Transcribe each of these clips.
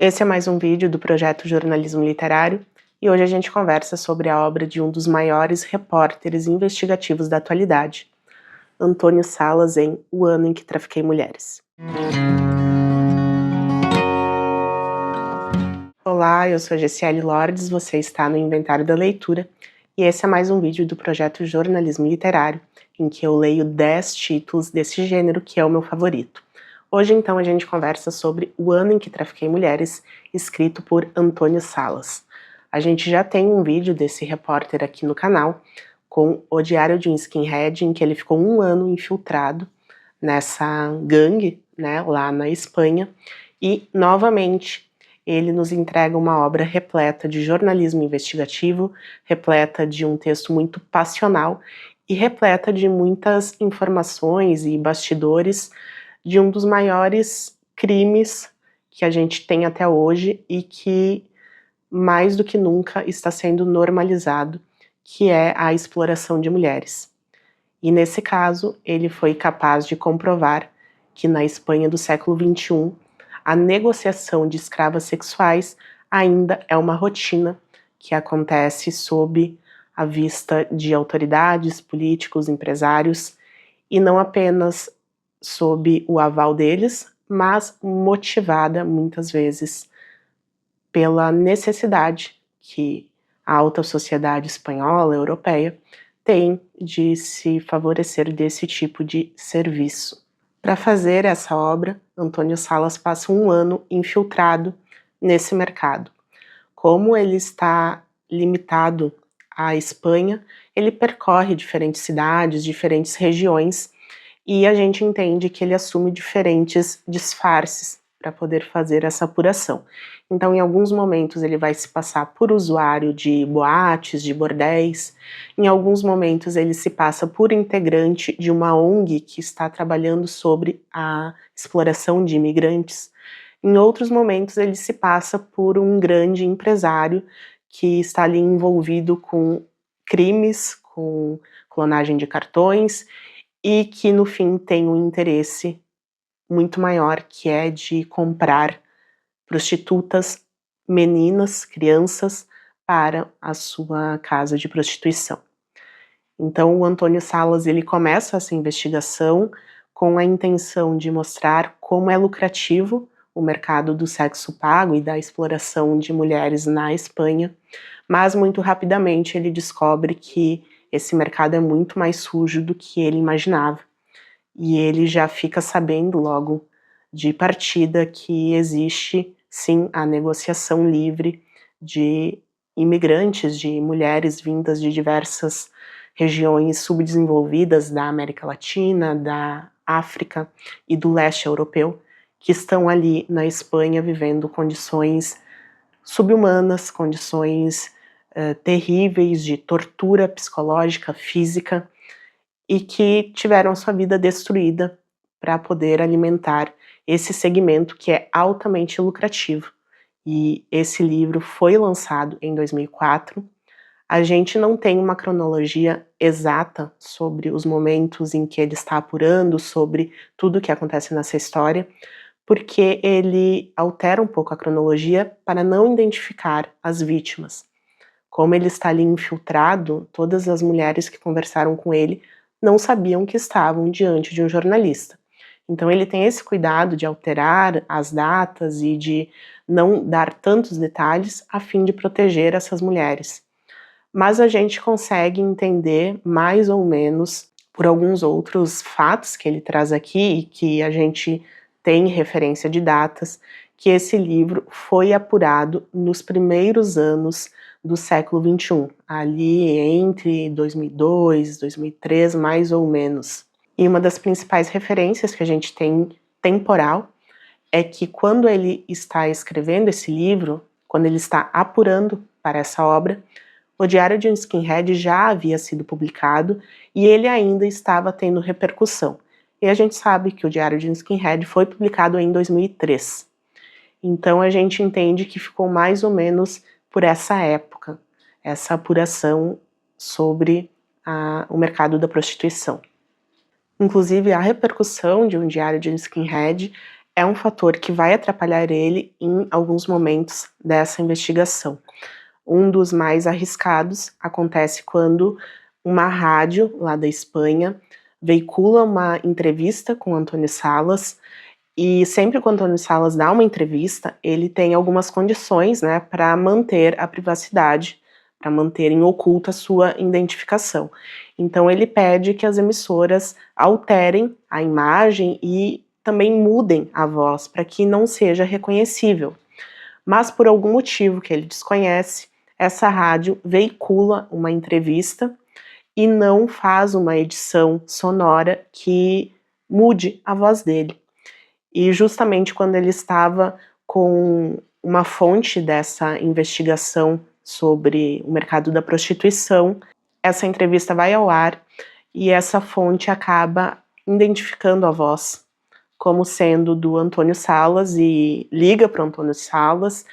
Esse é mais um vídeo do projeto Jornalismo Literário e hoje a gente conversa sobre a obra de um dos maiores repórteres investigativos da atualidade, Antônio Salas, em O Ano em que Trafiquei Mulheres. Olá, eu sou a Gessiele Lordes, você está no Inventário da Leitura e esse é mais um vídeo do projeto Jornalismo Literário, em que eu leio 10 títulos desse gênero que é o meu favorito. Hoje, então, a gente conversa sobre O Ano em que Trafiquei Mulheres, escrito por Antônio Salas. A gente já tem um vídeo desse repórter aqui no canal, com O Diário de um Skinhead, em que ele ficou 1 ano infiltrado nessa gangue, né, lá na Espanha, e, novamente, ele nos entrega uma obra repleta de jornalismo investigativo, repleta de um texto muito passional e repleta de muitas informações e bastidores de um dos maiores crimes que a gente tem até hoje e que, mais do que nunca, está sendo normalizado, que é a exploração de mulheres. E nesse caso, ele foi capaz de comprovar que na Espanha do século XXI, a negociação de escravas sexuais ainda é uma rotina que acontece sob a vista de autoridades, políticos, empresários, e não apenas sob o aval deles, mas motivada, muitas vezes, pela necessidade que a alta sociedade espanhola, europeia, tem de se favorecer desse tipo de serviço. Para fazer essa obra, Antônio Salas passa 1 ano infiltrado nesse mercado. Como ele está limitado à Espanha, ele percorre diferentes cidades, diferentes regiões, e a gente entende que ele assume diferentes disfarces para poder fazer essa apuração. Então, em alguns momentos, ele vai se passar por usuário de boates, de bordéis. Em alguns momentos, ele se passa por integrante de uma ONG que está trabalhando sobre a exploração de imigrantes. Em outros momentos, ele se passa por um grande empresário que está ali envolvido com crimes, com clonagem de cartões, e que no fim tem um interesse muito maior, que é de comprar prostitutas, meninas, crianças, para a sua casa de prostituição. Então o Antônio Salas, ele começa essa investigação com a intenção de mostrar como é lucrativo o mercado do sexo pago e da exploração de mulheres na Espanha, mas muito rapidamente ele descobre que esse mercado é muito mais sujo do que ele imaginava. E ele já fica sabendo logo de partida que existe, sim, a negociação livre de imigrantes, de mulheres vindas de diversas regiões subdesenvolvidas da América Latina, da África e do leste europeu, que estão ali na Espanha vivendo condições subhumanas, condições terríveis de tortura psicológica, física, e que tiveram a sua vida destruída para poder alimentar esse segmento que é altamente lucrativo. E esse livro foi lançado em 2004. A gente não tem uma cronologia exata sobre os momentos em que ele está apurando, sobre tudo o que acontece nessa história, porque ele altera um pouco a cronologia para não identificar as vítimas. Como ele está ali infiltrado, todas as mulheres que conversaram com ele não sabiam que estavam diante de um jornalista. Então ele tem esse cuidado de alterar as datas e de não dar tantos detalhes a fim de proteger essas mulheres. Mas a gente consegue entender mais ou menos por alguns outros fatos que ele traz aqui e que a gente tem referência de datas, que esse livro foi apurado nos primeiros anos do século XXI, ali entre 2002, 2003, mais ou menos. E uma das principais referências que a gente tem temporal é que quando ele está escrevendo esse livro, quando ele está apurando para essa obra, O Diário de um Skinhead já havia sido publicado e ele ainda estava tendo repercussão. E a gente sabe que O Diário de um Skinhead foi publicado em 2003. Então a gente entende que ficou mais ou menos por essa época, essa apuração sobre o mercado da prostituição. Inclusive, a repercussão de Um Diário de um Skinhead é um fator que vai atrapalhar ele em alguns momentos dessa investigação. Um dos mais arriscados acontece quando uma rádio lá da Espanha veicula uma entrevista com Antônio Salas, e sempre que o Antônio Salas dá uma entrevista, ele tem algumas condições, né, para manter a privacidade, para manter em oculto a sua identificação. Então ele pede que as emissoras alterem a imagem e também mudem a voz para que não seja reconhecível. Mas por algum motivo que ele desconhece, essa rádio veicula uma entrevista e não faz uma edição sonora que mude a voz dele. E justamente quando ele estava com uma fonte dessa investigação sobre o mercado da prostituição, essa entrevista vai ao ar e essa fonte acaba identificando a voz como sendo do Antônio Salas e liga para o Antônio Salas,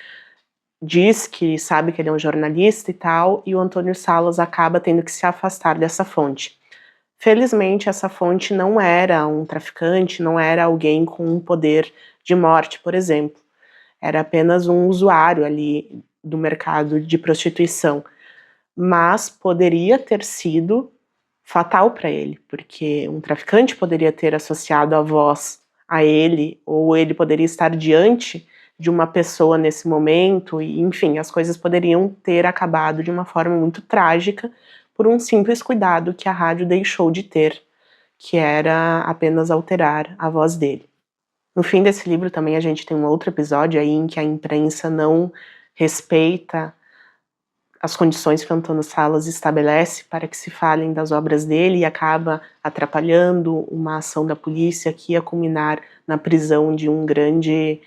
diz que sabe que ele é um jornalista e tal, e o Antônio Salas acaba tendo que se afastar dessa fonte. Felizmente, essa fonte não era um traficante, não era alguém com um poder de morte, por exemplo. Era apenas um usuário ali do mercado de prostituição. Mas poderia ter sido fatal para ele, porque um traficante poderia ter associado a voz a ele, ou ele poderia estar diante de uma pessoa nesse momento, e enfim, as coisas poderiam ter acabado de uma forma muito trágica por um simples cuidado que a rádio deixou de ter, que era apenas alterar a voz dele. No fim desse livro também a gente tem um outro episódio aí em que a imprensa não respeita as condições que o Antônio Salas estabelece para que se falem das obras dele e acaba atrapalhando uma ação da polícia que ia culminar na prisão de um grande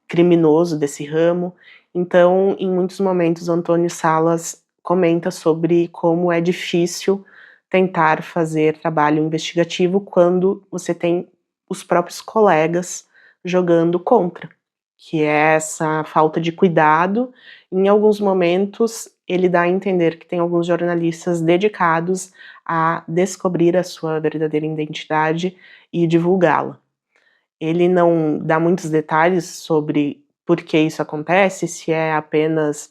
criminoso desse ramo. Então, em muitos momentos, o Antônio Salas comenta sobre como é difícil tentar fazer trabalho investigativo quando você tem os próprios colegas jogando contra, que é essa falta de cuidado. Em alguns momentos, ele dá a entender que tem alguns jornalistas dedicados a descobrir a sua verdadeira identidade e divulgá-la. Ele não dá muitos detalhes sobre por que isso acontece, se é apenas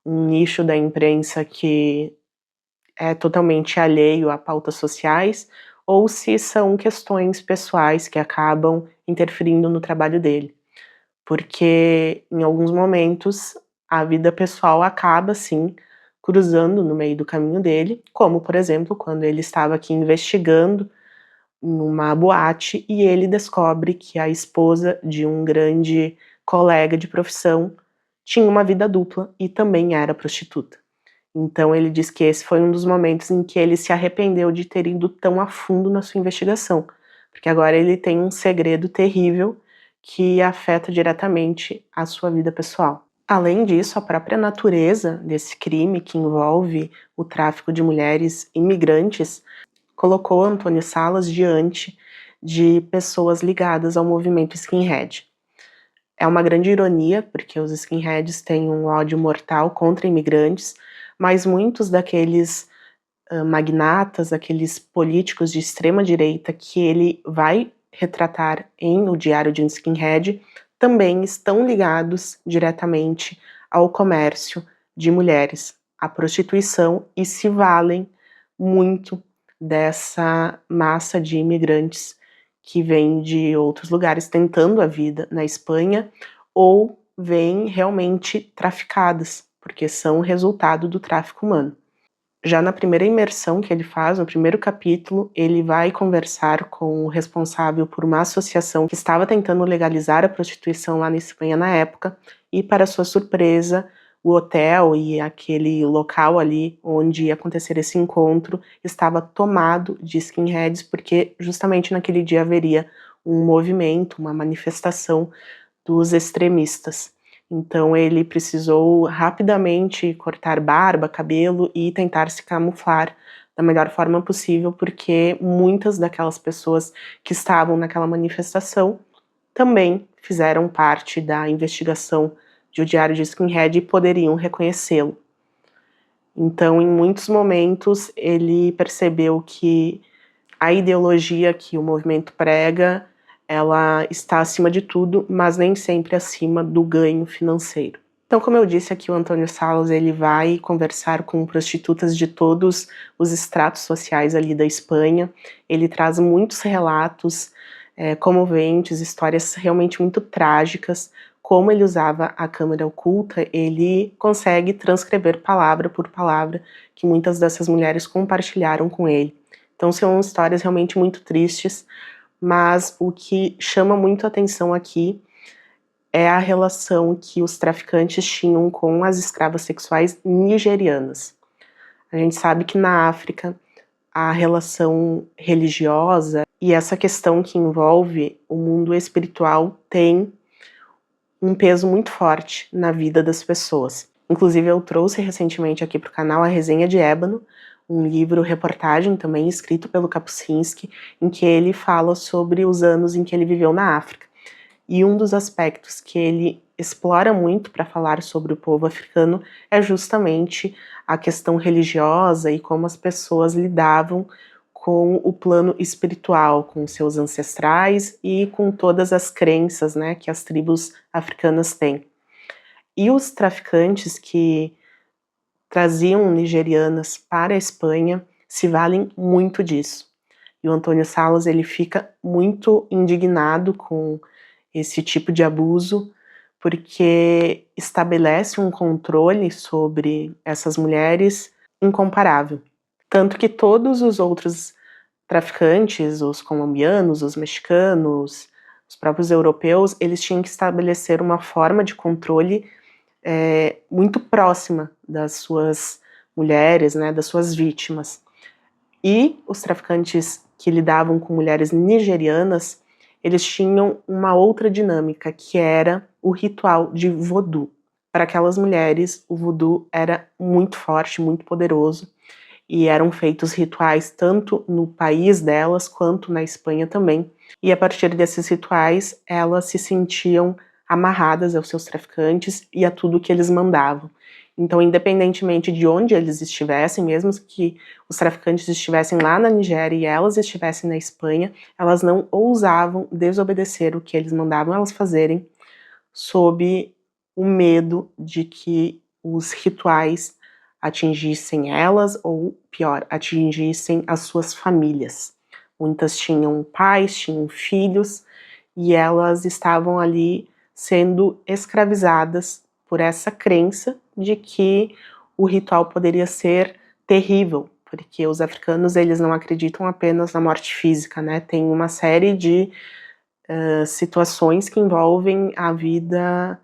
um nicho da imprensa que é totalmente alheio a pautas sociais, ou se são questões pessoais que acabam interferindo no trabalho dele. Porque em alguns momentos a vida pessoal acaba, sim, cruzando no meio do caminho dele, como, por exemplo, quando ele estava aqui investigando numa boate e ele descobre que a esposa de um grande colega de profissão tinha uma vida dupla e também era prostituta. Então ele diz que esse foi um dos momentos em que ele se arrependeu de ter ido tão a fundo na sua investigação, porque agora ele tem um segredo terrível que afeta diretamente a sua vida pessoal. Além disso, a própria natureza desse crime, que envolve o tráfico de mulheres imigrantes, colocou Antônio Salas diante de pessoas ligadas ao movimento skinhead. É uma grande ironia, porque os skinheads têm um ódio mortal contra imigrantes, mas muitos daqueles magnatas, aqueles políticos de extrema direita que ele vai retratar em O Diário de um Skinhead, também estão ligados diretamente ao comércio de mulheres, à prostituição, e se valem muito dessa massa de imigrantes que vem de outros lugares tentando a vida na Espanha ou vêm realmente traficadas, porque são resultado do tráfico humano. Já na primeira imersão que ele faz, no primeiro capítulo, ele vai conversar com o responsável por uma associação que estava tentando legalizar a prostituição lá na Espanha na época, e para sua surpresa, o hotel e aquele local ali onde ia acontecer esse encontro estava tomado de skinheads, porque justamente naquele dia haveria um movimento, uma manifestação dos extremistas. Então ele precisou rapidamente cortar barba, cabelo e tentar se camuflar da melhor forma possível, porque muitas daquelas pessoas que estavam naquela manifestação também fizeram parte da investigação de O Diário de Skinhead e poderiam reconhecê-lo. Então, em muitos momentos, ele percebeu que a ideologia que o movimento prega ela está acima de tudo, mas nem sempre acima do ganho financeiro. Então, como eu disse aqui, o Antônio Salas ele vai conversar com prostitutas de todos os estratos sociais ali da Espanha. Ele traz muitos relatos comoventes, histórias realmente muito trágicas. Como ele usava a câmera oculta, ele consegue transcrever palavra por palavra que muitas dessas mulheres compartilharam com ele. Então são histórias realmente muito tristes, mas o que chama muito a atenção aqui é a relação que os traficantes tinham com as escravas sexuais nigerianas. A gente sabe que na África a relação religiosa e essa questão que envolve o mundo espiritual tem um peso muito forte na vida das pessoas. Inclusive eu trouxe recentemente aqui para o canal a Resenha de Ébano, um livro-reportagem também escrito pelo Kapuscinski, em que ele fala sobre os anos em que ele viveu na África. E um dos aspectos que ele explora muito para falar sobre o povo africano é justamente a questão religiosa e como as pessoas lidavam com o plano espiritual, com seus ancestrais e com todas as crenças, né, que as tribos africanas têm. E os traficantes que traziam nigerianas para a Espanha se valem muito disso. E o Antônio Salas ele fica muito indignado com esse tipo de abuso, porque estabelece um controle sobre essas mulheres incomparável. Tanto que todos os outros traficantes, os colombianos, os mexicanos, os próprios europeus, eles tinham que estabelecer uma forma de controle muito próxima das suas mulheres, né, das suas vítimas. E os traficantes que lidavam com mulheres nigerianas, eles tinham uma outra dinâmica, que era o ritual de voodoo. Para aquelas mulheres, o voodoo era muito forte, muito poderoso, e eram feitos rituais tanto no país delas, quanto na Espanha também. E a partir desses rituais, elas se sentiam amarradas aos seus traficantes e a tudo que eles mandavam. Então, independentemente de onde eles estivessem, mesmo que os traficantes estivessem lá na Nigéria e elas estivessem na Espanha, elas não ousavam desobedecer o que eles mandavam elas fazerem, sob o medo de que os rituais atingissem elas, ou pior, atingissem as suas famílias. Muitas tinham pais, tinham filhos, e elas estavam ali sendo escravizadas por essa crença de que o ritual poderia ser terrível, porque os africanos eles não acreditam apenas na morte física, né? Tem uma série de situações que envolvem a vida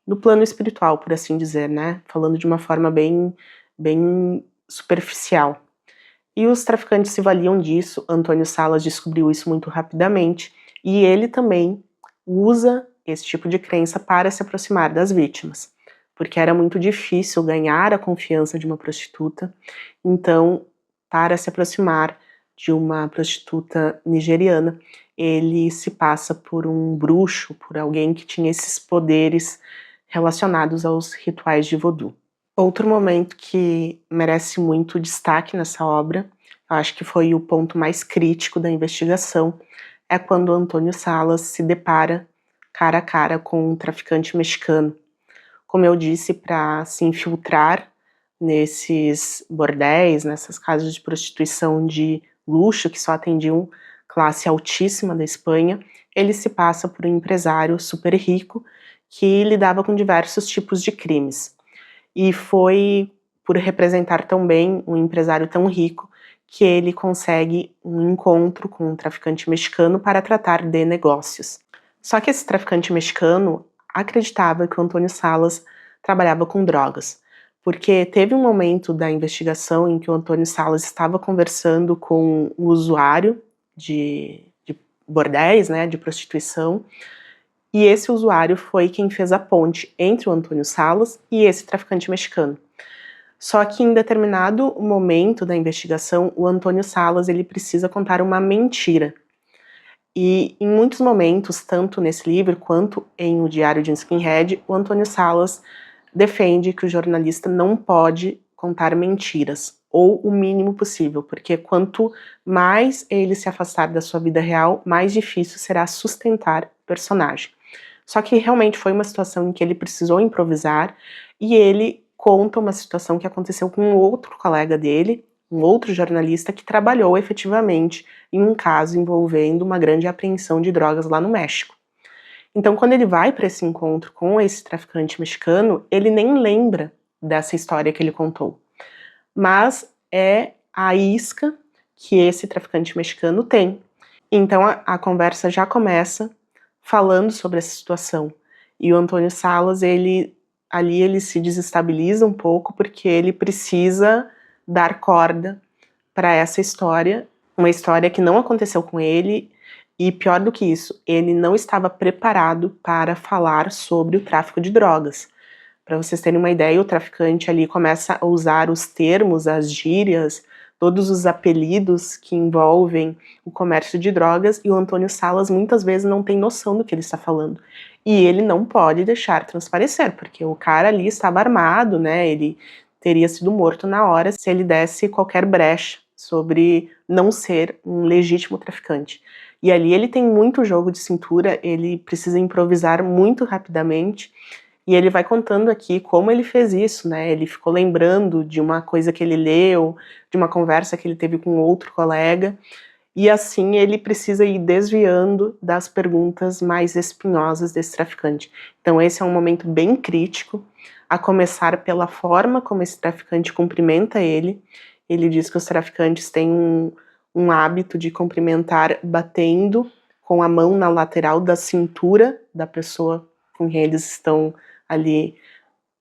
no plano espiritual, por assim dizer, né? Falando de uma forma bem superficial. E os traficantes se valiam disso. Antônio Salas descobriu isso muito rapidamente, e ele também usa esse tipo de crença para se aproximar das vítimas, porque era muito difícil ganhar a confiança de uma prostituta. Então, para se aproximar de uma prostituta nigeriana, ele se passa por um bruxo, por alguém que tinha esses poderes relacionados aos rituais de voodoo. Outro momento que merece muito destaque nessa obra, eu acho que foi o ponto mais crítico da investigação, é quando Antônio Salas se depara cara a cara com um traficante mexicano. Como eu disse, para se infiltrar nesses bordéis, nessas casas de prostituição de luxo que só atendiam classe altíssima da Espanha, ele se passa por um empresário super rico que lidava com diversos tipos de crimes. E foi por representar tão bem um empresário tão rico que ele consegue um encontro com um traficante mexicano para tratar de negócios. Só que esse traficante mexicano acreditava que o Antônio Salas trabalhava com drogas, porque teve um momento da investigação em que o Antônio Salas estava conversando com um usuário de bordéis, né, de prostituição, e esse usuário foi quem fez a ponte entre o Antônio Salas e esse traficante mexicano. Só que em determinado momento da investigação, o Antônio Salas ele precisa contar uma mentira. E em muitos momentos, tanto nesse livro quanto em O Diário de um Skinhead, o Antônio Salas defende que o jornalista não pode contar mentiras, ou o mínimo possível, porque quanto mais ele se afastar da sua vida real, mais difícil será sustentar o personagem. Só que realmente foi uma situação em que ele precisou improvisar, e ele conta uma situação que aconteceu com um outro colega dele, um outro jornalista que trabalhou efetivamente em um caso envolvendo uma grande apreensão de drogas lá no México. Então, quando ele vai para esse encontro com esse traficante mexicano, ele nem lembra dessa história que ele contou. Mas é a isca que esse traficante mexicano tem. Então a conversa já começa falando sobre essa situação. E o Antônio Salas, ele se desestabiliza um pouco porque ele precisa dar corda para essa história, uma história que não aconteceu com ele, e pior do que isso, ele não estava preparado para falar sobre o tráfico de drogas. Para vocês terem uma ideia, o traficante ali começa a usar os termos, as gírias, todos os apelidos que envolvem o comércio de drogas, e o Antônio Salas muitas vezes não tem noção do que ele está falando. E ele não pode deixar transparecer, porque o cara ali estava armado, né? Ele teria sido morto na hora se ele desse qualquer brecha sobre não ser um legítimo traficante. E ali ele tem muito jogo de cintura, ele precisa improvisar muito rapidamente, e ele vai contando aqui como ele fez isso, né? Ele ficou lembrando de uma coisa que ele leu, de uma conversa que ele teve com outro colega, e assim ele precisa ir desviando das perguntas mais espinhosas desse traficante. Então esse é um momento bem crítico, a começar pela forma como esse traficante cumprimenta ele. Ele diz que os traficantes têm um hábito de cumprimentar batendo com a mão na lateral da cintura da pessoa com quem eles estão ali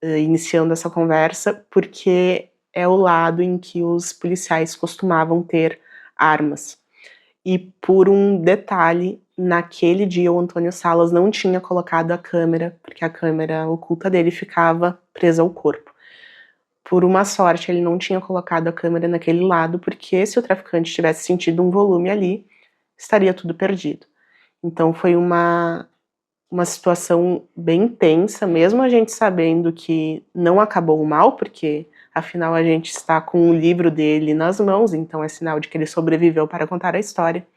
iniciando essa conversa, porque é o lado em que os policiais costumavam ter armas. E por um detalhe, naquele dia o Antônio Salas não tinha colocado a câmera, porque a câmera oculta dele ficava presa ao corpo. Por uma sorte, ele não tinha colocado a câmera naquele lado, porque se o traficante tivesse sentido um volume ali, estaria tudo perdido. Então foi uma situação bem tensa, mesmo a gente sabendo que não acabou mal, porque afinal a gente está com o livro dele nas mãos, então é sinal de que ele sobreviveu para contar a história.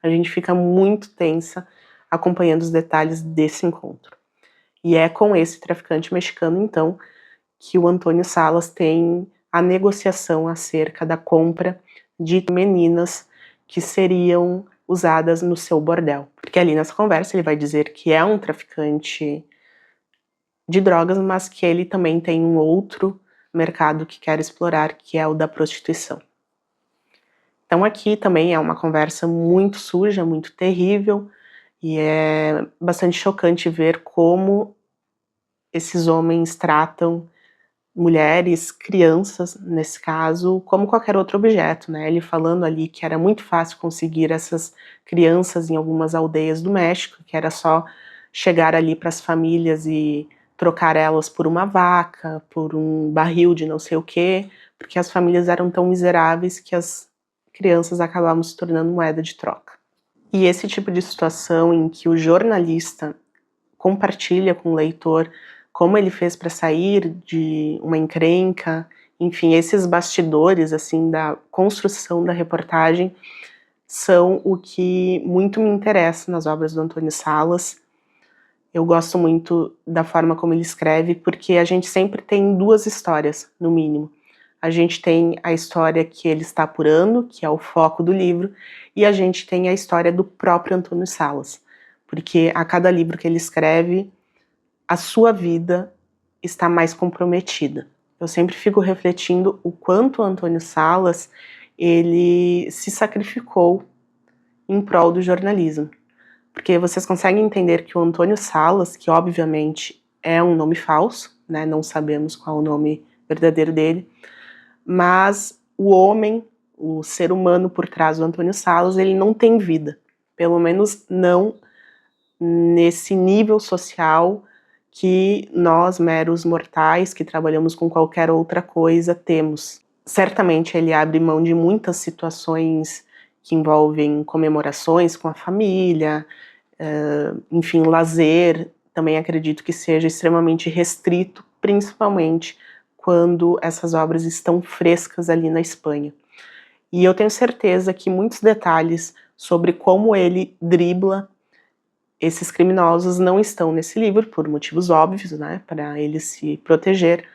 A gente fica muito tensa acompanhando os detalhes desse encontro. E é com esse traficante mexicano, então, que o Antônio Salas tem a negociação acerca da compra de meninas que seriam usadas no seu bordel. Porque ali nessa conversa ele vai dizer que é um traficante de drogas, mas que ele também tem um outro mercado que quer explorar, que é o da prostituição. Então aqui também é uma conversa muito suja, muito terrível, e é bastante chocante ver como esses homens tratam mulheres, crianças, nesse caso, como qualquer outro objeto, né? Ele falando ali que era muito fácil conseguir essas crianças em algumas aldeias do México, que era só chegar ali para as famílias e trocar elas por uma vaca, por um barril de não sei o quê, porque as famílias eram tão miseráveis que as crianças acabavam se tornando moeda de troca. E esse tipo de situação em que o jornalista compartilha com o leitor como ele fez para sair de uma encrenca, enfim, esses bastidores assim da construção da reportagem são o que muito me interessa nas obras do Antônio Salas. Eu gosto muito da forma como ele escreve, porque a gente sempre tem duas histórias, no mínimo. A gente tem a história que ele está apurando, que é o foco do livro, e a gente tem a história do próprio Antônio Salas, porque a cada livro que ele escreve, a sua vida está mais comprometida. Eu sempre fico refletindo o quanto o Antônio Salas ele se sacrificou em prol do jornalismo. Porque vocês conseguem entender que o Antônio Salas, que obviamente é um nome falso, né, não sabemos qual é o nome verdadeiro dele, mas o homem, o ser humano por trás do Antônio Salas, ele não tem vida. Pelo menos não nesse nível social que nós, meros mortais, que trabalhamos com qualquer outra coisa, temos. Certamente ele abre mão de muitas situações que envolvem comemorações com a família, enfim, lazer, também acredito que seja extremamente restrito, principalmente quando essas obras estão frescas ali na Espanha. E eu tenho certeza que muitos detalhes sobre como ele dribla esses criminosos não estão nesse livro, por motivos óbvios, né, para ele se proteger,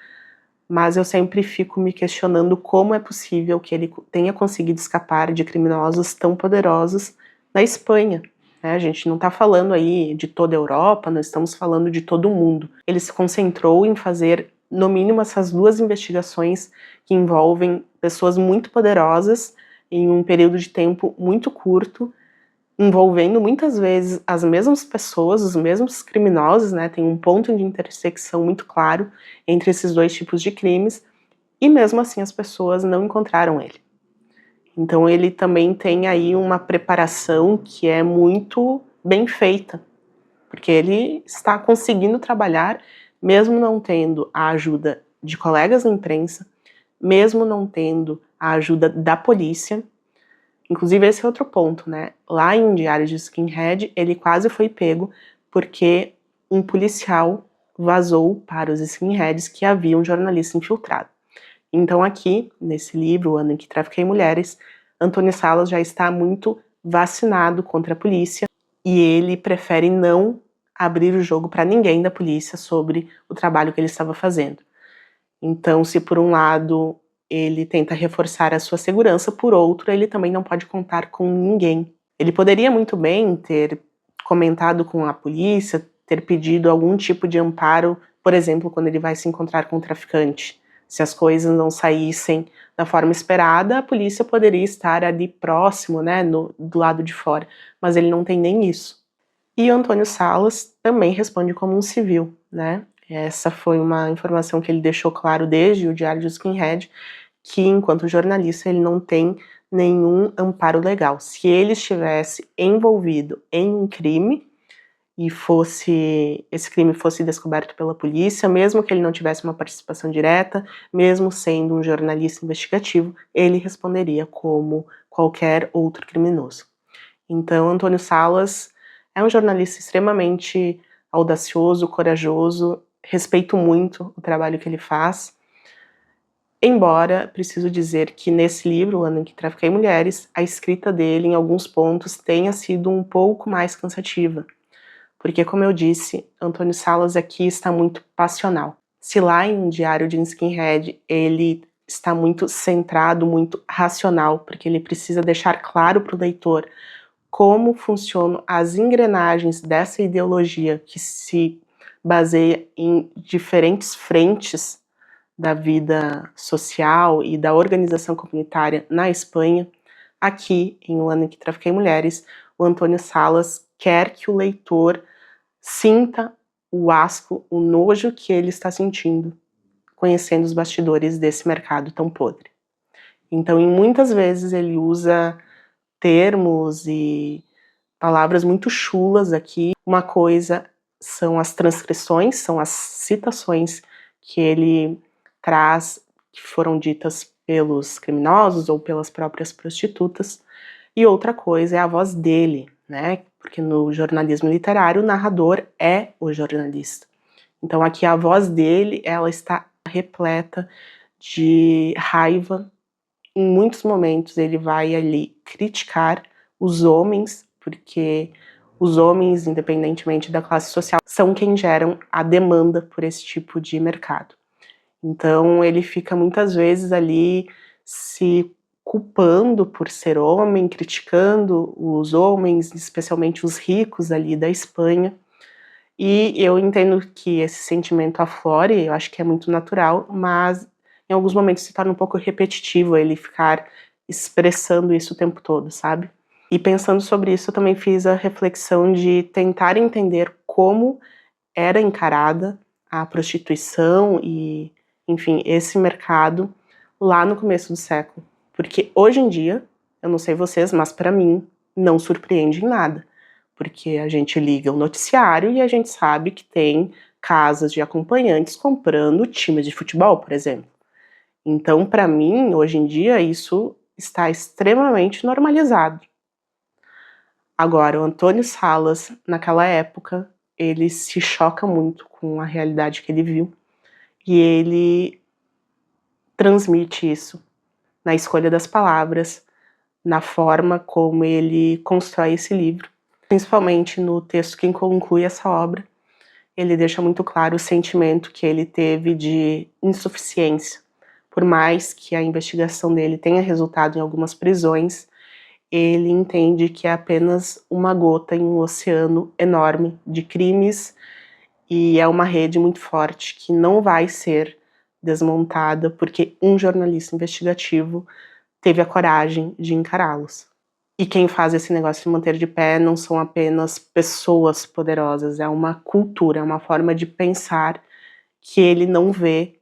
mas eu sempre fico me questionando como é possível que ele tenha conseguido escapar de criminosos tão poderosos na Espanha. A gente não está falando aí de toda a Europa, nós estamos falando de todo o mundo. Ele se concentrou em fazer, no mínimo, essas 2 investigações que envolvem pessoas muito poderosas em um período de tempo muito curto, envolvendo muitas vezes as mesmas pessoas, os mesmos criminosos, né? Tem um ponto de intersecção muito claro entre esses 2 tipos de crimes, e mesmo assim as pessoas não encontraram ele. Então ele também tem aí uma preparação que é muito bem feita, porque ele está conseguindo trabalhar, mesmo não tendo a ajuda de colegas da imprensa, mesmo não tendo a ajuda da polícia. Inclusive esse é outro ponto, né? Lá em Diário de Skinhead, ele quase foi pego porque um policial vazou para os skinheads que havia um jornalista infiltrado. Então aqui, nesse livro, O Ano em que Trafiquei Mulheres, Antônio Salas já está muito vacinado contra a polícia e ele prefere não abrir o jogo para ninguém da polícia sobre o trabalho que ele estava fazendo. Então, se por um lado ele tenta reforçar a sua segurança, por outro, ele também não pode contar com ninguém. Ele poderia muito bem ter comentado com a polícia, ter pedido algum tipo de amparo, por exemplo, quando ele vai se encontrar com o traficante. Se as coisas não saíssem da forma esperada, a polícia poderia estar ali próximo, né, do lado de fora, mas ele não tem nem isso. E o Antônio Salas também responde como um civil, né? Essa foi uma informação que ele deixou claro desde o Diário de Skinhead, que enquanto jornalista ele não tem nenhum amparo legal. Se ele estivesse envolvido em um crime e esse crime fosse descoberto pela polícia, mesmo que ele não tivesse uma participação direta, mesmo sendo um jornalista investigativo, ele responderia como qualquer outro criminoso. Então, Antônio Salas é um jornalista extremamente audacioso, corajoso, respeito muito o trabalho que ele faz, embora preciso dizer que nesse livro, O Ano em que Trafiquei Mulheres, a escrita dele em alguns pontos tenha sido um pouco mais cansativa. Porque, como eu disse, Antônio Salas aqui está muito passional. Se lá em Diário de Skinhead ele está muito centrado, muito racional, porque ele precisa deixar claro para o leitor como funcionam as engrenagens dessa ideologia que se baseia em diferentes frentes da vida social e da organização comunitária na Espanha. Aqui, em O Ano em que Trafiquei Mulheres, o Antônio Salas quer que o leitor sinta o asco, o nojo que ele está sentindo, conhecendo os bastidores desse mercado tão podre. Então, muitas vezes ele usa termos e palavras muito chulas aqui. Uma coisa são as transcrições, são as citações que ele traz, que foram ditas pelos criminosos ou pelas próprias prostitutas, e outra coisa é a voz dele, né? Porque no jornalismo literário o narrador é o jornalista. Então aqui a voz dele, ela está repleta de raiva. Em muitos momentos ele vai ali criticar os homens, porque os homens, independentemente da classe social, são quem geram a demanda por esse tipo de mercado. Então ele fica muitas vezes ali se culpando por ser homem, criticando os homens, especialmente os ricos ali da Espanha. E eu entendo que esse sentimento aflore, eu acho que é muito natural, mas em alguns momentos se torna um pouco repetitivo ele ficar expressando isso o tempo todo, sabe? E pensando sobre isso, eu também fiz a reflexão de tentar entender como era encarada a prostituição e, enfim, esse mercado lá no começo do século. Porque hoje em dia, eu não sei vocês, mas para mim não surpreende em nada. Porque a gente liga o noticiário e a gente sabe que tem casas de acompanhantes comprando times de futebol, por exemplo. Então, para mim, hoje em dia, isso está extremamente normalizado. Agora, o Antônio Salas, naquela época, ele se choca muito com a realidade que ele viu e ele transmite isso na escolha das palavras, na forma como ele constrói esse livro, principalmente no texto que conclui essa obra. Ele deixa muito claro o sentimento que ele teve de insuficiência. Por mais que a investigação dele tenha resultado em algumas prisões, ele entende que é apenas uma gota em um oceano enorme de crimes e é uma rede muito forte que não vai ser desmontada porque um jornalista investigativo teve a coragem de encará-los. E quem faz esse negócio se manter de pé não são apenas pessoas poderosas, é uma cultura, é uma forma de pensar que ele não vê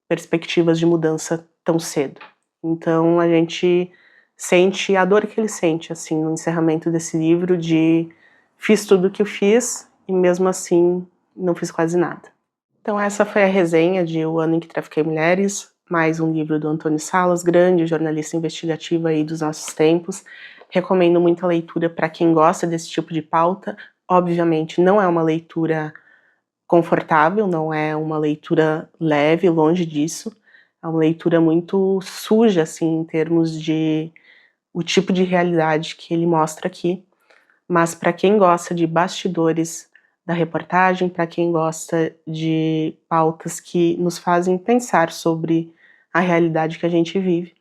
perspectivas de mudança tão cedo. Então a gente sente a dor que ele sente, assim, no encerramento desse livro de fiz tudo o que eu fiz e mesmo assim não fiz quase nada. Então essa foi a resenha de O Ano em que Trafiquei Mulheres, mais um livro do Antônio Salas, grande jornalista investigativo aí dos nossos tempos. Recomendo muito a leitura para quem gosta desse tipo de pauta. Obviamente não é uma leitura confortável, não é uma leitura leve, longe disso. É uma leitura muito suja, assim, em termos de o tipo de realidade que ele mostra aqui. Mas para quem gosta de bastidores da reportagem, para quem gosta de pautas que nos fazem pensar sobre a realidade que a gente vive,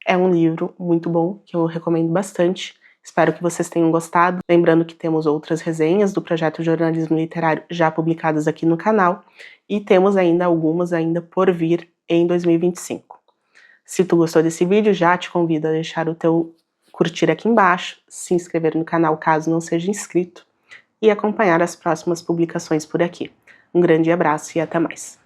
é um livro muito bom, que eu recomendo bastante. Espero que vocês tenham gostado. Lembrando que temos outras resenhas do projeto Jornalismo Literário já publicadas aqui no canal, e temos ainda algumas por vir em 2025. Se tu gostou desse vídeo, já te convido a deixar o teu curtir aqui embaixo, se inscrever no canal caso não seja inscrito, e acompanhar as próximas publicações por aqui. Um grande abraço e até mais!